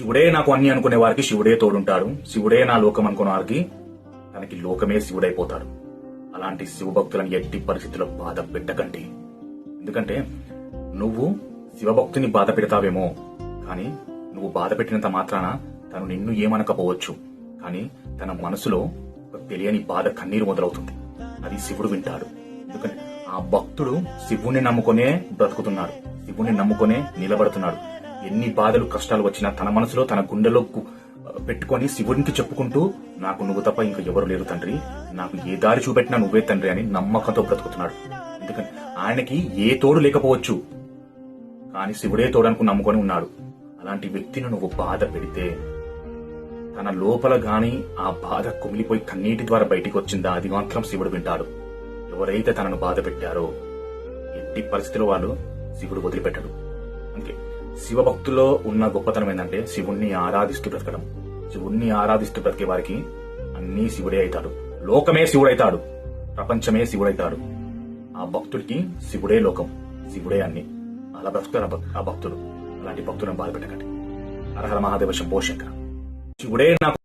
శివుడే నాకు అన్ని అనుకునే వారికి శివుడే తోడుంటాడు. శివుడే నా లోకం అనుకునే వారికి తనకి లోకమే శివుడైపోతాడు. అలాంటి శివభక్తులను ఎట్టి పరిస్థితుల్లో బాధ పెట్టకండి. ఎందుకంటే నువ్వు శివభక్తుని బాధ పెడతావేమో, కానీ నువ్వు బాధ పెట్టినంత మాత్రాన తను నిన్ను ఏమనకపోవచ్చు. కానీ తన మనసులో ఒక తెలియని బాధ కన్నీరు మొదలవుతుంది. అది శివుడు వింటాడు. ఎందుకంటే ఆ భక్తుడు శివుణ్ణి నమ్ముకునే బ్రతుకుతున్నాడు, శివుణ్ణి నమ్ముకునే నిలబడుతున్నాడు. ఎన్ని బాధలు కష్టాలు వచ్చినా తన మనసులో తన గుండెలో పెట్టుకుని శివునికి చెప్పుకుంటూ, నాకు నువ్వు తప్ప ఇంకా ఎవరు లేరు తండ్రి, నాకు ఏ దారి చూపెట్టినా నువ్వే తండ్రి అని నమ్మకంతో బ్రతుకుతున్నాడు. ఎందుకంటే ఆయనకి ఏ తోడు లేకపోవచ్చు, కానీ శివుడే తోడనుకు నమ్ముకొని ఉన్నాడు. అలాంటి వ్యక్తిని నువ్వు బాధ పెడితే తన లోపల గాని ఆ బాధ కుమిలిపోయి కన్నీటి ద్వారా బయటికి వచ్చిందా, అది మాత్రం శివుడు వింటాడు. ఎవరైతే తనను బాధ పెట్టారో ఎట్టి పరిస్థితుల్లో వాళ్ళు శివుడు వదిలిపెట్టాడు. అంతే. శివభక్తుల్లో ఉన్న గొప్పతనం ఏంటంటే శివుణ్ణి ఆరాధిస్తూ బ్రతకడం. శివుణ్ణి ఆరాధిస్తూ బ్రతికే వారికి అన్నీ శివుడే అవుతాడు. లోకమే శివుడైతాడు, ప్రపంచమే శివుడైతాడు. ఆ భక్తుడికి శివుడే లోకం, శివుడే అన్ని. అలా బ్రతుకుతారు ఆ భక్తుడు. అలాంటి భక్తులను బాధపెట్టకండి. హర హర మహాదేవ శంభో శంకర. శివుడే నాకు